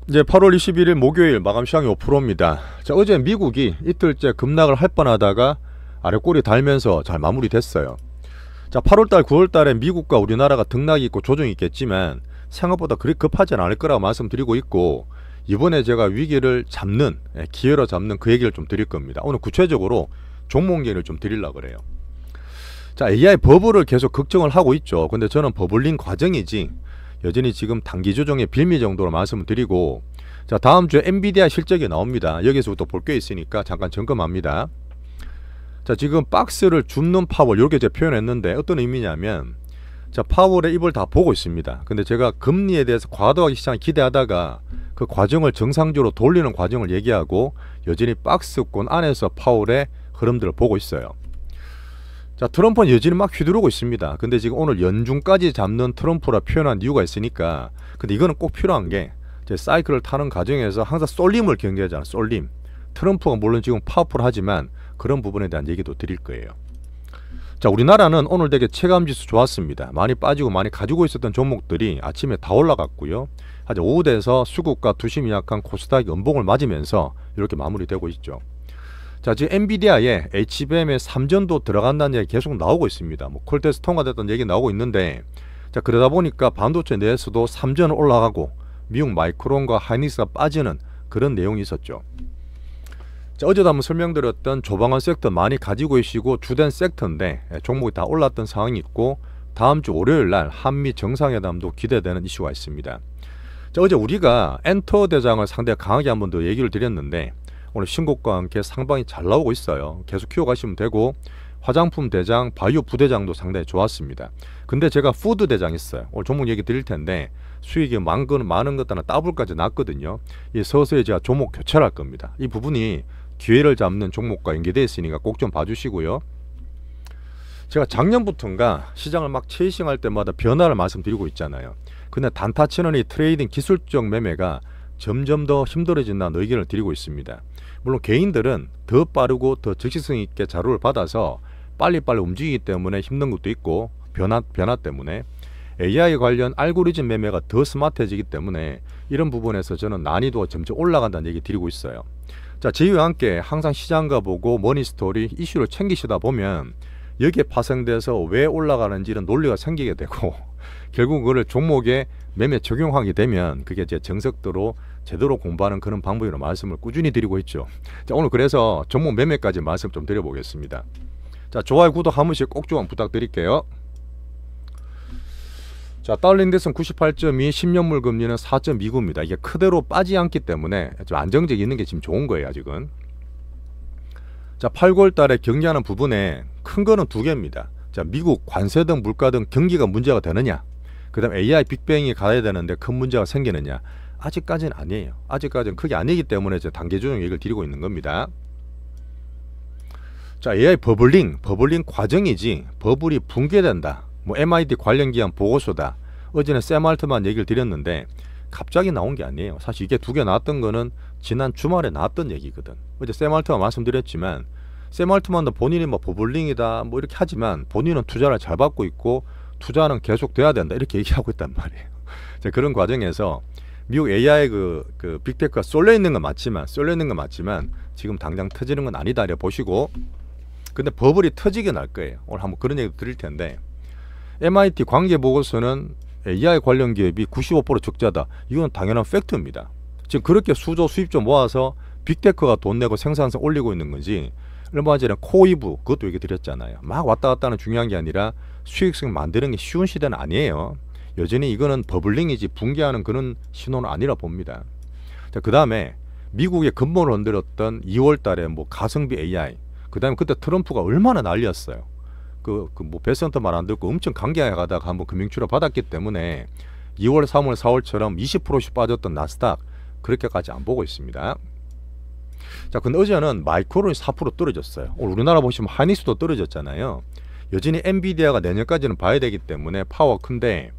이제 8월 21일 목요일 마감 시황이 5%입니다. 자, 어제 미국이 이틀째 급락을 할 뻔하다가 아래 꼬리 달면서 잘 마무리됐어요. 자, 8월달 9월달에 미국과 우리나라가 등락이 있고 조정이 있겠지만 생각보다 그리 급하지는 않을 거라고 말씀드리고 있고, 이번에 제가 위기를 잡는, 기회로 잡는 그 얘기를 좀 드릴 겁니다. 오늘 구체적으로 종목 얘기를 좀 드리려고 그래요. 자, AI 버블을 계속 걱정을 하고 있죠. 근데 저는 버블링 과정이지 여전히 지금 단기 조정의 빌미 정도로 말씀을 드리고, 자, 다음 주에 엔비디아 실적이 나옵니다. 여기서부터 볼 게 있으니까 잠깐 점검합니다. 자, 지금 박스를 줍는 파월, 이렇게 제가 표현했는데 어떤 의미냐면, 자, 파월의 입을 다 보고 있습니다. 근데 제가 금리에 대해서 과도하게 시장을 기대하다가 그 과정을 정상적으로 돌리는 과정을 얘기하고, 여전히 박스권 안에서 파월의 흐름들을 보고 있어요. 자, 트럼프는 여전히 막 휘두르고 있습니다. 근데 지금 오늘 연중까지 잡는 트럼프라 표현한 이유가 있으니까, 근데 이거는 꼭 필요한 게, 제 사이클을 타는 과정에서 항상 쏠림을 경계하잖아. 쏠림. 트럼프가 물론 지금 파워풀하지만 그런 부분에 대한 얘기도 드릴 거예요. 자, 우리나라는 오늘 되게 체감지수 좋았습니다. 많이 빠지고 많이 가지고 있었던 종목들이 아침에 다 올라갔고요. 하여튼 오후 돼서 수급과 투심이 약한 코스닥이 음봉을 맞으면서 이렇게 마무리되고 있죠. 자, 지금 엔비디아에 HBM에 3전도 들어간다는 얘기 계속 나오고 있습니다. 뭐 콜테스트 통과됐다는 얘기 나오고 있는데, 자, 그러다 보니까 반도체 내에서도 3전은 올라가고 미국 마이크론과 하이닉스가 빠지는 그런 내용이 있었죠. 자, 어제도 한번 설명드렸던 조방원 섹터 많이 가지고 계시고 주된 섹터인데 종목이 다 올랐던 상황이 있고, 다음 주 월요일날 한미 정상회담도 기대되는 이슈가 있습니다. 자, 어제 우리가 엔터 대장을 상당히 강하게 한번 더 얘기를 드렸는데, 오늘 신곡과 함께 상방이 잘 나오고 있어요. 계속 키워가시면 되고, 화장품 대장, 바이오 부대장도 상당히 좋았습니다. 근데 제가 푸드 대장 있어요. 오늘 종목 얘기 드릴 텐데 수익이 많은 것들은 더블까지 났거든요. 이 서서히 제가 종목 교체를 할 겁니다. 이 부분이 기회를 잡는 종목과 연계되어 있으니까 꼭 좀 봐주시고요. 제가 작년부터인가 시장을 막 체이싱할 때마다 변화를 말씀드리고 있잖아요. 근데 단타 치는 이 트레이딩 기술적 매매가 점점 더 힘들어진다는 의견을 드리고 있습니다. 물론 개인들은 더 빠르고 더 적시성 있게 자료를 받아서 빨리빨리 움직이기 때문에 힘든 것도 있고, 변화 때문에 AI 관련 알고리즘 매매가 더 스마트해지기 때문에 이런 부분에서 저는 난이도가 점점 올라간다는 얘기 드리고 있어요. 자, 저희와 함께 항상 시장가 보고 머니스토리 이슈를 챙기시다 보면 여기에 파생돼서 왜 올라가는지 이런 논리가 생기게 되고, 결국 그걸 종목에 매매 적용하게 되면 그게 제 정석대로 제대로 공부하는 그런 방법이라는 말씀을 꾸준히 드리고 있죠. 자, 오늘 그래서 종목 매매까지 말씀 좀 드려보겠습니다. 자, 좋아요, 구독 한 번씩 꼭 좀 부탁드릴게요. 자, 달러인덱스는 98.2, 10년물 금리는 4.29입니다. 이게 그대로 빠지지 않기 때문에 좀 안정적이 있는 게 지금 좋은 거예요, 아직은. 자, 8, 9월 달에 경기하는 부분에 큰 거는 두 개입니다. 자, 미국 관세 등 물가 등 경기가 문제가 되느냐, 그 다음 AI 빅뱅이 가야 되는데 큰 문제가 생기느냐. 아직까지는 아니에요. 아직까지는 크게 아니기 때문에 이제 단계 조정 얘기를 드리고 있는 겁니다. 자, AI 버블링 과정이지 버블이 붕괴된다, 뭐 MIT 관련 기관 보고서다, 어제는 샘 알트만 얘기를 드렸는데 갑자기 나온 게 아니에요. 사실 이게 두 개 나왔던 거는 지난 주말에 나왔던 얘기거든. 어제 샘 알트만 말씀드렸지만, 샘 알트만도 본인이 뭐 버블링이다 뭐 이렇게 하지만 본인은 투자를 잘 받고 있고 투자는 계속 돼야 된다 이렇게 얘기하고 있단 말이에요. 자, 그런 과정에서 미국 AI 그 빅테크가 쏠려 있는 건 맞지만 지금 당장 터지는 건 아니다 이래 보시고, 근데 버블이 터지게 날 거예요. 오늘 한번 그런 얘기도 드릴 텐데, MIT 관계 보고서는 AI 관련 기업이 95% 적자다. 이건 당연한 팩트입니다. 지금 그렇게 수조 수입조 모아서 빅테크가 돈 내고 생산성 올리고 있는 건지, 얼마 전에 코이브 그것도 얘기 드렸잖아요. 막 왔다 갔다 하는 중요한 게 아니라 수익성 만드는 게 쉬운 시대는 아니에요. 여전히 이거는 버블링이지 붕괴하는 그런 신호는 아니라 봅니다. 자, 그 다음에 미국의 근본을 흔들었던 2월 달에 뭐 가성비 AI, 그 다음에 그때 트럼프가 얼마나 난리였어요. 뭐 베센터 말 안 듣고 엄청 강경하게 가다가 한번 금융치료 받았기 때문에 2월, 3월, 4월처럼 20%씩 빠졌던 나스닥 그렇게까지 안 보고 있습니다. 자, 근데 어제는 마이크론이 4% 떨어졌어요. 오늘 우리나라 보시면 하이닉스도 떨어졌잖아요. 여전히 엔비디아가 내년까지는 봐야 되기 때문에 파워 큰데,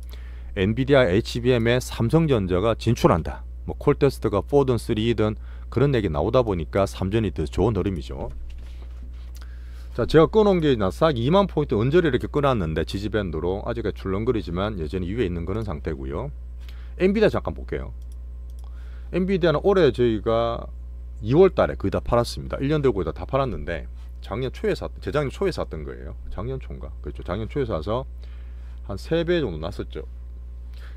엔비디아 HBM에 삼성전자가 진출한다, 뭐 콜테스트가 4든 3든 그런 얘기 나오다 보니까 삼전이 더 좋은 흐름이죠. 자, 제가 끊어온 게 나스닥 2만 포인트 언저리 이렇게 끊어놨는데 지지밴드로 아직까지 출렁거리지만 여전히 위에 있는 그런 상태고요. 엔비디아 잠깐 볼게요. 엔비디아는 올해 저희가 2월 달에 거의 다 팔았습니다. 1년 되고 거의 다 팔았는데 작년 초에 재작년 초에 샀던 거예요. 작년 초인가? 그렇죠. 작년 초에 사서 한 3배 정도 났었죠.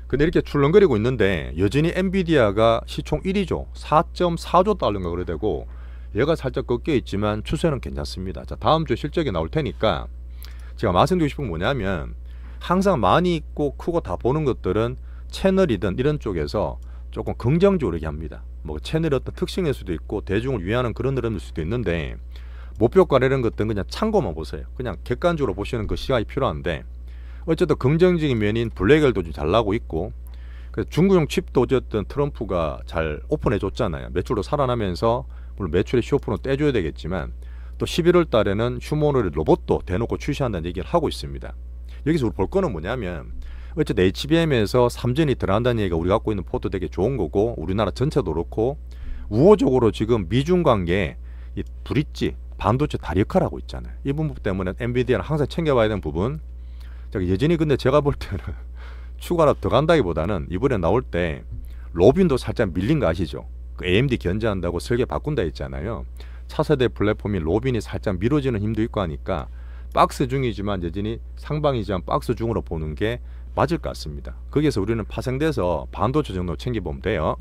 근데 이렇게 출렁거리고 있는데 여전히 엔비디아가 시총 1위죠. 4.4조 달러인가 그래 되고 얘가 살짝 꺾여 있지만 추세는 괜찮습니다. 자, 다음 주에 실적이 나올 테니까 제가 말씀드리고 싶은 건 뭐냐면 항상 많이 있고 크고 다 보는 것들은 채널이든 이런 쪽에서 조금 긍정적으로 얘기합니다. 뭐 채널의 어떤 특징일 수도 있고 대중을 위하는 그런 흐름일 수도 있는데 목표가 이런 것들은 그냥 참고만 보세요. 그냥 객관적으로 보시는 그 시각이 필요한데 어쨌든 긍정적인 면인 블랙웰도 좀 잘 나고 있고 그래서 중국용 칩도 어쨌든 트럼프가 잘 오픈해 줬잖아요. 매출도 살아나면서 물론 매출의 쇼프는 떼줘야 되겠지만 또 11월 달에는 휴머노id 로봇도 대놓고 출시한다는 얘기를 하고 있습니다. 여기서 우리 볼 거는 뭐냐면 어쨌든 HBM에서 삼전이 들어간다는 얘기가 우리가 갖고 있는 포트 되게 좋은 거고 우리나라 전체도 그렇고 우호적으로 지금 미중 관계에 이 브릿지 반도체 다리 역할을 하고 있잖아요. 이 부분 때문에 엔비디아는 항상 챙겨봐야 되는 부분. 여전히 근데 제가 볼 때는 추가로 더 간다기보다는 이번에 나올 때 로빈도 살짝 밀린 거 아시죠? 그 AMD 견제한다고 설계 바꾼다 했잖아요. 차세대 플랫폼인 로빈이 살짝 미뤄지는 힘도 있고 하니까 박스 중이지만 여전히 상방이지만 박스 중으로 보는 게 맞을 것 같습니다. 거기에서 우리는 파생돼서 반도체 정도 챙겨보면 돼요.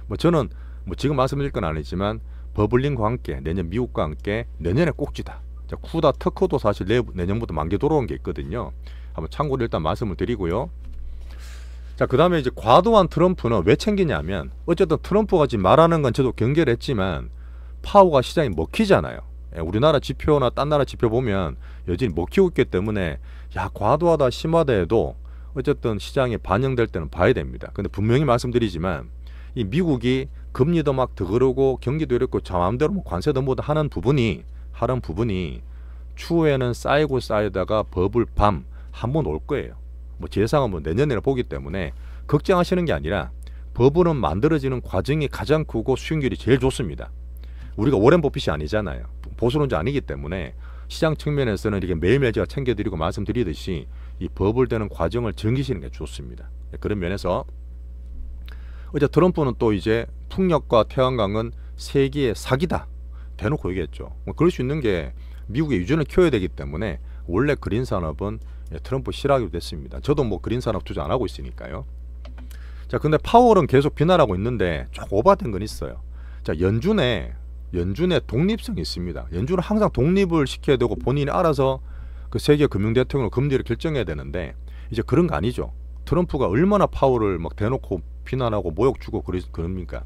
뭐 저는 뭐 지금 말씀드릴 건 아니지만 버블링과 함께 내년 미국과 함께 내년에 꼭지다. 자, 쿠다 특허도 사실 내년부터 만기 돌아온 게 있거든요. 한번 참고로 일단 말씀을 드리고요. 자, 그 다음에 이제 과도한 트럼프는 왜 챙기냐면 어쨌든 트럼프가 지금 말하는 건 저도 경계를 했지만 파워가 시장이 먹히잖아요. 우리나라 지표나 딴 나라 지표 보면 여전히 먹히고 있기 때문에 야 과도하다 심하다 해도 어쨌든 시장에 반영될 때는 봐야 됩니다. 근데 분명히 말씀드리지만 이 미국이 금리도 막 더 그러고 경기도 이렇고 저 마음대로 뭐 관세도 뭐 하는 부분이 추후에는 쌓이고 쌓이다가 버블 밤 한 번 올 거예요. 뭐 제 예상은 뭐 내년에는 보기 때문에 걱정하시는 게 아니라 버블은 만들어지는 과정이 가장 크고 수익률이 제일 좋습니다. 우리가 오랜 버핏이 아니잖아요. 보수론자 아니기 때문에 시장 측면에서는 이렇게 매일매일 제가 챙겨드리고 말씀드리듯이 이 버블 되는 과정을 즐기시는 게 좋습니다. 그런 면에서 어제 트럼프는 또 이제 풍력과 태양광은 세계의 사기다 대놓고 얘기했죠. 뭐 그럴 수 있는 게 미국의 유전을 키워야 되기 때문에 원래 그린 산업은 트럼프 실하기로 됐습니다. 저도 뭐 그린 산업 투자 안 하고 있으니까요. 자, 근데 파월은 계속 비난하고 있는데 조금 오버된 건 있어요. 자, 연준의 독립성이 있습니다. 연준은 항상 독립을 시켜야 되고 본인이 알아서 그 세계 금융 대통령으로 금리를 결정해야 되는데 이제 그런 거 아니죠. 트럼프가 얼마나 파월을 막 대놓고 비난하고 모욕 주고 그럽니까?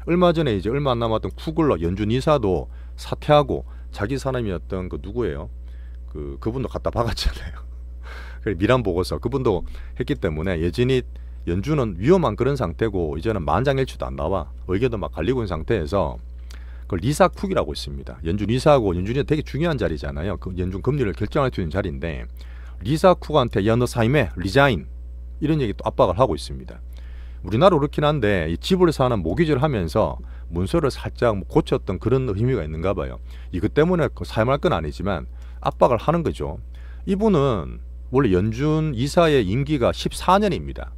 얼마 전에 이제 얼마 안 남았던 쿠글러 연준 이사도 사퇴하고 자기 사람이었던 그 누구예요? 그분도 갖다 박았잖아요. 미란 보고서 그분도 했기 때문에 여전히 연준은 위험한 그런 상태고 이제는 만장일치도 안 나와 의견도 막 갈리고 있는 상태에서 그 리사 쿡이라고 있습니다. 연준 이사하고 연준이 되게 중요한 자리잖아요. 그 연준 금리를 결정할 수 있는 자리인데 리사 쿡한테 야너 사임에 리자인 이런 얘기 또 압박을 하고 있습니다. 우리나라 그렇긴 한데 이 집을 사는 모기지를 하면서 문서를 살짝 고쳤던 그런 의미가 있는가 봐요. 이것 때문에 사임할 건 아니지만 압박을 하는 거죠. 이분은 원래 연준 이사의 임기가 14년입니다.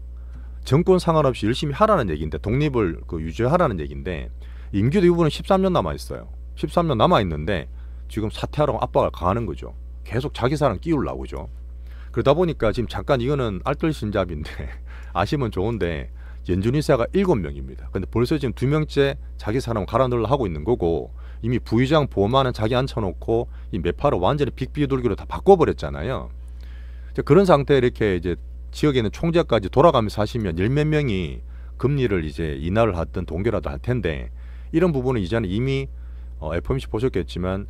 정권 상관없이 열심히 하라는 얘기인데 독립을 유지하라는 얘기인데 임기도 이분은 13년 남아있어요. 13년 남아있는데 지금 사퇴하라고 압박을 가하는 거죠. 계속 자기 사람 끼우려고 그죠. 그러다 보니까 지금 잠깐 이거는 알뜰신잡인데 아시면 좋은데 연준 이사가 7명입니다. 근데 벌써 지금 2명째 자기 사람 갈아 넣으려 하고 있는 거고 이미 부의장 보험안은 자기 앉혀놓고 이 매파로 완전히 빅비둘기로 다 바꿔버렸잖아요. 그런 상태에 이렇게 이제 지역에 있는 총재까지 돌아가면서 하시면 열 몇 명이 금리를 이제 인하를 하든 동결하든 할 텐데 이런 부분은 이제는 이미 FOMC 보셨겠지만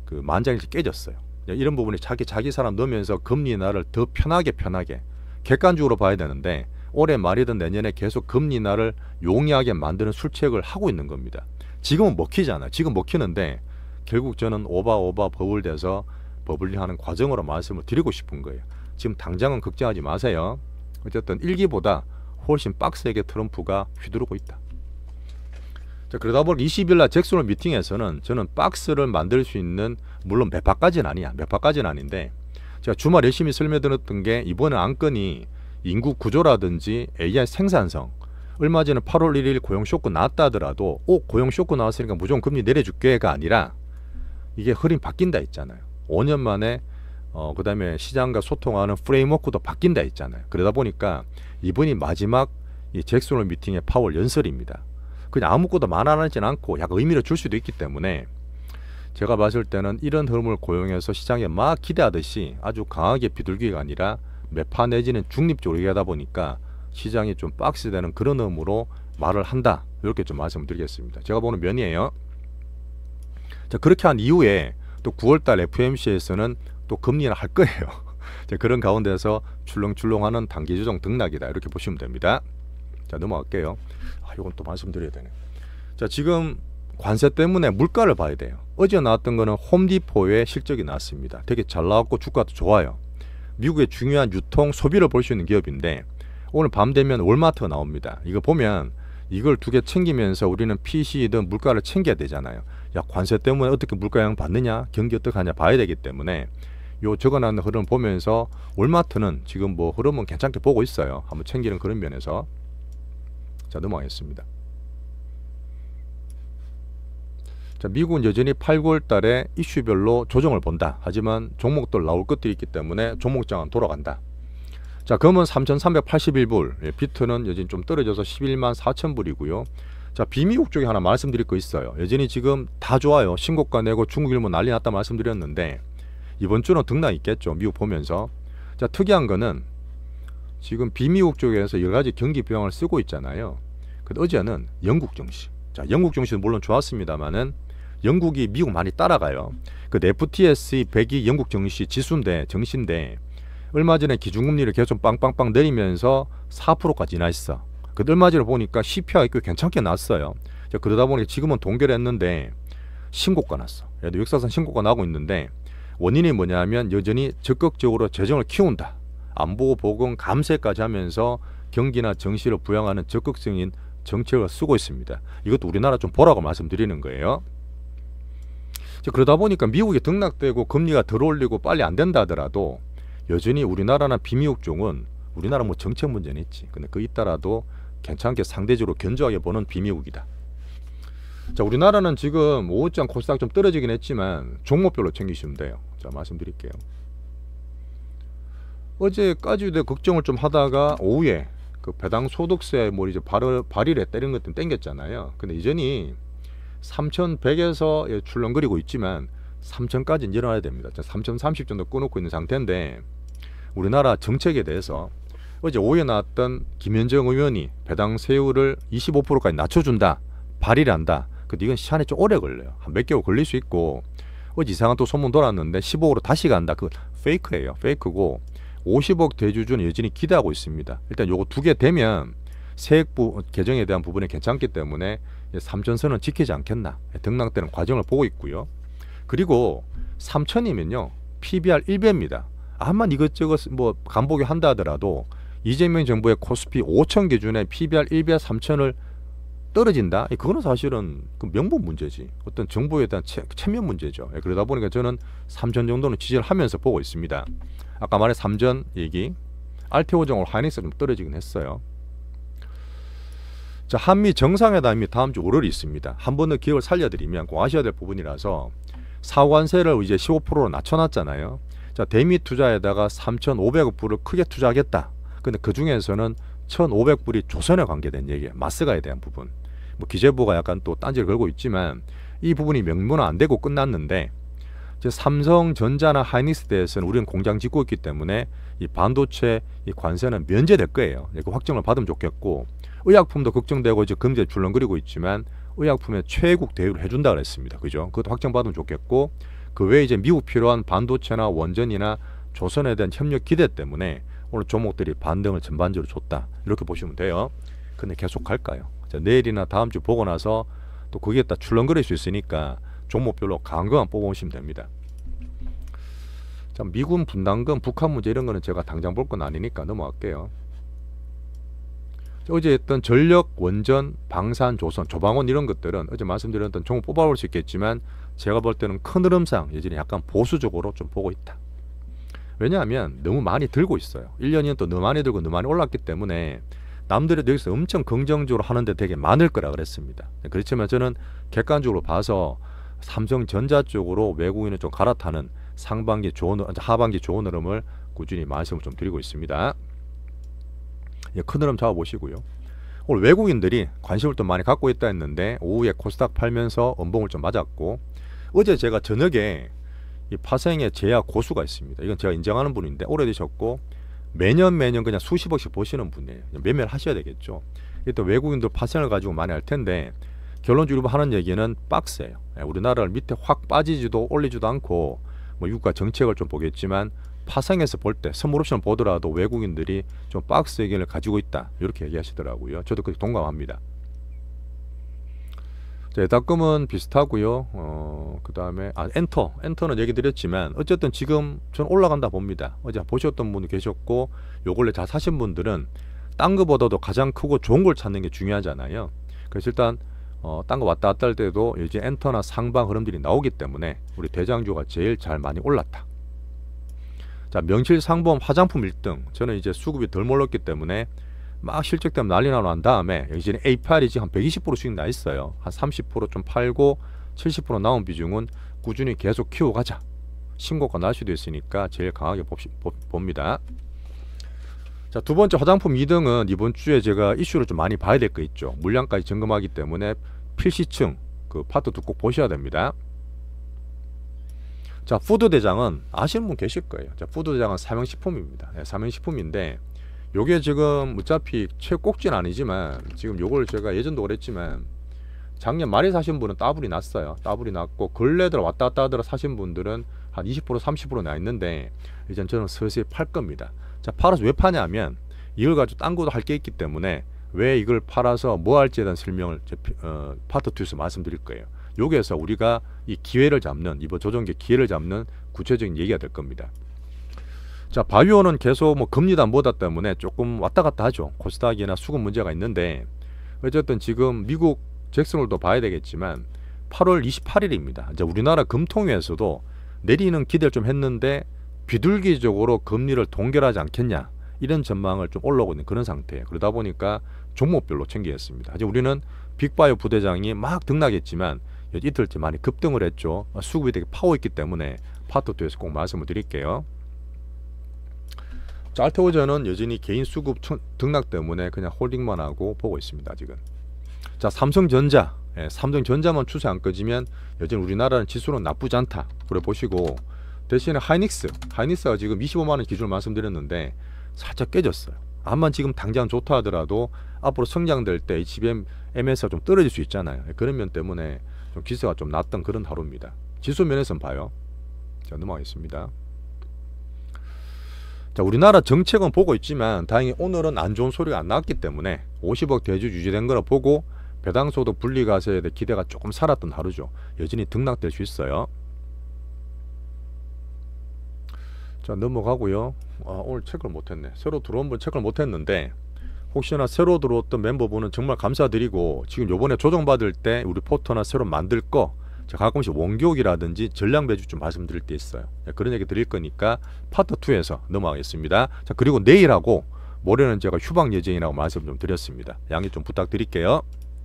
그 만장일치 깨졌어요. 이런 부분이 자기 사람 넣으면서 금리 인하를 더 편하게 객관적으로 봐야 되는데 올해 말이든 내년에 계속 금리 인하를 용이하게 만드는 술책을 하고 있는 겁니다. 지금은 먹히잖아요. 지금 먹히는데 결국 저는 오바 버블돼서 버블링하는 과정으로 말씀을 드리고 싶은 거예요. 지금 당장은 걱정하지 마세요. 어쨌든 1기보다 훨씬 빡세게 트럼프가 휘두르고 있다. 자, 그러다 보니 20일 날 잭슨홀 미팅에서는 저는 박스를 만들 수 있는 물론 몇 파까지는 아닌데 제가 주말 열심히 설명드렸던 게 이번에 안건이 인구 구조라든지 AI 생산성 얼마 전에 8월 1일 고용 쇼크 나왔다 하더라도 고용 쇼크 나왔으니까 무조건 금리 내려줄게가 아니라 이게 흐름이 바뀐다 했잖아요. 5년 만에 그 다음에 시장과 소통하는 프레임워크도 바뀐다 했잖아요. 그러다 보니까 이번이 마지막 이 잭슨 미팅의 파월 연설입니다. 그냥 아무것도 말 안 하진 않고 약간 의미를 줄 수도 있기 때문에 제가 봤을 때는 이런 흐름을 고용해서 시장에 막 기대하듯이 아주 강하게 비둘기가 아니라 매파 내지는 중립적으로 얘기하다 보니까 시장이 좀 박스되는 그런 의미로 말을 한다. 이렇게 좀 말씀드리겠습니다. 제가 보는 면이에요. 자, 그렇게 한 이후에 또 9월달 FOMC에서는 또 금리를 할 거예요. 자, 그런 가운데서 출렁출렁하는 단기 조정 등락이다. 이렇게 보시면 됩니다. 자, 넘어갈게요. 이건 또 말씀드려야 되네. 자, 지금 관세 때문에 물가를 봐야 돼요. 어제 나왔던 거는 홈디포의 실적이 나왔습니다. 되게 잘 나왔고 주가도 좋아요. 미국의 중요한 유통 소비를 볼 수 있는 기업인데 오늘 밤 되면 월마트가 나옵니다. 이거 보면 이걸 두 개 챙기면서 우리는 PC든 물가를 챙겨야 되잖아요. 야, 관세 때문에 어떻게 물가 영향 받느냐, 경기 어떻게 하냐 봐야 되기 때문에 요 적어놨는 흐름 보면서 월마트는 지금 뭐 흐름은 괜찮게 보고 있어요. 한번 챙기는 그런 면에서. 자, 넘어가겠습니다. 자, 미국은 여전히 8, 9월 달에 이슈별로 조정을 본다. 하지만 종목들 나올 것들이 있기 때문에 종목장은 돌아간다. 자, 금은 3,381불, 비트는 여전히 좀 떨어져서 11만 4천 불이고요. 자, 비미국 쪽에 하나 말씀드릴 거 있어요. 여전히 지금 다 좋아요. 신고가 내고 중국 일본 난리 났다 말씀드렸는데 이번 주는 등락 있겠죠. 미국 보면서. 자, 특이한 거는 지금 비미국 쪽에서 여러 가지 경기 부양을 쓰고 있잖아요. 근데 어제는 영국 증시. 자, 영국 증시는 물론 좋았습니다만은 영국이 미국 많이 따라가요. 그 FTSE 100이 영국 증시 지수인데 정시인데 얼마 전에 기준금리를 계속 빵빵빵 내리면서 4%까지 나있어. 그 얼마 전에 보니까 CPI 꽤 괜찮게 났어요. 자, 그러다 보니 지금은 동결했는데 신고가 났어. 얘도 역사상 신고가 나고 있는데 원인이 뭐냐면 여전히 적극적으로 재정을 키운다. 안보 보건 감세까지 하면서 경기나 정시를 부양하는 적극적인 정책을 쓰고 있습니다. 이것도 우리나라 좀 보라고 말씀드리는 거예요. 자, 그러다 보니까 미국이 등락되고 금리가 덜 올리고 빨리 안 된다 하더라도 여전히 우리나라나 비미국 쪽은 우리나라 뭐 정책 문제는 있지. 근데 그 있더라도 괜찮게 상대적으로 견조하게 보는 비미국이다. 자, 우리나라는 지금 5장 코스닥 좀 떨어지긴 했지만 종목별로 챙기시면 돼요. 자, 말씀드릴게요. 어제까지도 걱정을 좀 하다가 오후에 그 배당 소득세 뭐 이제 발의를 때리는 것 때문에 땡겼잖아요. 근데 이전이 3,100에서 출렁거리고 있지만 3,000까지는 일어나야 됩니다. 3,030 정도 끊고 있는 상태인데 우리나라 정책에 대해서 어제 오후에 나왔던 김현정 의원이 배당 세율을 25%까지 낮춰준다. 발의를 한다. 근데 이건 시간이 좀 오래 걸려요. 한 몇 개월 걸릴 수 있고 어제 이상한 또 소문 돌았는데 15억으로 다시 간다. 그거 페이크예요. 페이크고 50억 대주주는 여전히 기대하고 있습니다. 일단 요거 두 개 되면 세액부 개정에 대한 부분이 괜찮기 때문에 3,000선은 지키지 않겠나. 등락되는 과정을 보고 있고요. 그리고 3,000이면요. PBR 1배입니다. 암만 이것저것 뭐 간보기 한다 하더라도 이재명 정부의 코스피 5,000 기준에 PBR 1배 3,000을 떨어진다? 그거는 사실은 그 명분 문제지. 어떤 정보에 대한 체면 문제죠. 그러다 보니까 저는 3전 정도는 지지를 하면서 보고 있습니다. 아까 말한 3전 얘기, 알테오정으로 하이닉스가 좀 떨어지긴 했어요. 자, 한미 정상회담이 다음 주 5월에 있습니다. 한 번 더 기억을 살려드리면 꼭 아셔야 될 부분이라서 사관세를 이제 15%로 낮춰놨잖아요. 자, 대미 투자에다가 3,500억 불을 크게 투자하겠다. 근데 그 중에서는 1,500불이 조선에 관계된 얘기예요. 마스가에 대한 부분. 뭐 기재부가 약간 또 딴지를 걸고 있지만 이 부분이 명문화 안 되고 끝났는데 이제 삼성전자나 하이닉스 대해서는 우리는 공장 짓고 있기 때문에 이 반도체 이 관세는 면제될 거예요. 그 확정을 받으면 좋겠고 의약품도 걱정되고 이제 금세 줄렁거리고 있지만 의약품에 최애국 대우를 해준다 그랬습니다. 그죠? 그것도 확정받으면 좋겠고 그 외에 이제 미국 필요한 반도체나 원전이나 조선에 대한 협력 기대 때문에 오늘 종목들이 반등을 전반적으로 줬다. 이렇게 보시면 돼요. 근데 계속 갈까요? 자, 내일이나 다음 주 보고 나서 또 거기에 따라 출렁거릴 수 있으니까 종목별로 강한 것만 뽑아오시면 됩니다. 자, 미군 분담금, 북한 문제 이런 거는 제가 당장 볼 건 아니니까 넘어갈게요. 자, 어제 했던 전력, 원전, 방산, 조선, 조방원 이런 것들은 어제 말씀드렸던 종목 뽑아올 수 있겠지만 제가 볼 때는 큰 흐름상 여전히 약간 보수적으로 좀 보고 있다. 왜냐하면 너무 많이 들고 있어요. 1년이면 또 너무 많이 들고 너무 많이 올랐기 때문에 남들이 여기서 엄청 긍정적으로 하는데 되게 많을 거라 그랬습니다. 그렇지만 저는 객관적으로 봐서 삼성전자 쪽으로 외국인을 좀 갈아타는 하반기 좋은 흐름을 꾸준히 말씀을 좀 드리고 있습니다. 큰 흐름 잡아보시고요. 오늘 외국인들이 관심을 또 많이 갖고 있다 했는데 오후에 코스닥 팔면서 음봉을 좀 맞았고, 어제 제가 저녁에 이 파생의 제야 고수가 있습니다. 이건 제가 인정하는 분인데 오래되셨고 매년 그냥 수십억씩 보시는 분이에요. 매매를 하셔야 되겠죠. 또 외국인들 파생을 가지고 많이 할 텐데 결론적으로 하는 얘기는 박스예요. 우리나라를 밑에 확 빠지지도 올리지도 않고 뭐 유가 정책을 좀 보겠지만 파생에서 볼 때 선물옵션을 보더라도 외국인들이 좀 박스 의견을 가지고 있다 이렇게 얘기하시더라고요. 저도 그렇게 동감합니다. 자, 에다금은 비슷하고요. 그 다음에 엔터는 얘기 드렸지만 어쨌든 지금 전 올라간다 봅니다. 어제 보셨던 분이 계셨고 요 근래 잘 사신 분들은 딴 거보다도 가장 크고 좋은 걸 찾는 게 중요하잖아요. 그래서 일단 딴 거 왔다 갔다 할 때도 이제 엔터나 상방 흐름들이 나오기 때문에 우리 대장주가 제일 잘 많이 올랐다. 자, 명실상부험 화장품 1등. 저는 이제 수급이 덜 몰렸기 때문에 막 실적 때문에 난리 나고 난 다음에 이제 APR이 지금 한 120% 수익 나 있어요. 한 30% 좀 팔고 70% 나온 비중은 꾸준히 계속 키워가자. 신고가 날 수도 있으니까 제일 강하게 봅니다. 자, 두 번째 화장품 2등은 이번 주에 제가 이슈를 좀 많이 봐야 될 거 있죠. 물량까지 점검하기 때문에 필시층 그 파트 두 꼭 보셔야 됩니다. 자, 푸드 대장은 아시는 분 계실 거예요. 자, 푸드 대장은 삼양식품입니다. 삼양식품인데 요게 지금 어차피 최꼭지는 아니지만 지금 요걸 제가 예전도 그랬지만 작년 말에 사신 분은 따블이 났어요. 따블이 났고 근래 들어 왔다 갔다 하더라 사신 분들은 한 20% 30% 나 있는데 이제 저는 슬슬 팔 겁니다. 자, 팔아서 왜 파냐면 이걸 가지고 딴 것도 할 게 있기 때문에 왜 이걸 팔아서 뭐 할지에 대한 설명을 파트 2에서 말씀드릴 거예요. 여기에서 우리가 이 기회를 잡는 이번 조정기 기회를 잡는 구체적인 얘기가 될 겁니다. 자, 바이오는 계속 뭐 금리다 뭐다 때문에 조금 왔다 갔다 하죠. 코스닥이나 수급 문제가 있는데 어쨌든 지금 미국 잭슨홀도 봐야 되겠지만 8월 28일입니다. 이제 우리나라 금통위에서도 내리는 기대를 좀 했는데 비둘기적으로 금리를 동결하지 않겠냐 이런 전망을 좀 올라오고 있는 그런 상태예요. 그러다 보니까 종목별로 챙기겠습니다. 이제 우리는 빅바이오 부대장이 막 등락했지만 이틀째 많이 급등을 했죠. 수급이 되게 파워 있기 때문에 파트 2에서 꼭 말씀을 드릴게요. 자, 알테오전은 여전히 개인 수급 등락 때문에 그냥 홀딩만 하고 보고 있습니다. 아직은. 자, 삼성전자. 삼성전자만 추세 안 꺼지면 여전히 우리나라는 지수는 나쁘지 않다. 그래 보시고 대신에 하이닉스가 지금 25만원 기준을 말씀드렸는데 살짝 깨졌어요. 암만 지금 당장 좋다 하더라도 앞으로 성장될 때 HBM에서 좀 떨어질 수 있잖아요. 그런 면 때문에 좀 기세가 좀 났던 그런 하루입니다. 지수 면에서는 봐요. 자, 넘어가겠습니다. 자, 우리나라 정책은 보고 있지만 다행히 오늘은 안 좋은 소리가 안 나왔기 때문에 50억 대주 유지된 거라 보고 배당소득 분리과세에 대해 기대가 조금 살았던 하루죠. 여전히 등락될 수 있어요. 자, 넘어가고요. 오늘 체크를 못했네. 새로 들어온 분 체크를 못했는데 혹시나 새로 들어왔던 멤버분은 정말 감사드리고 지금 요번에 조정받을 때 우리 포터나 새로 만들 거 제가 가끔씩 원격이라든지 전량 배주 좀 말씀드릴 때 있어요. 그런 얘기 드릴 거니까 파트 2에서 넘어가겠습니다. 자, 그리고 내일하고 모레는 제가 휴방 예정이라고 말씀 좀 드렸습니다. 양해 좀 부탁드릴게요.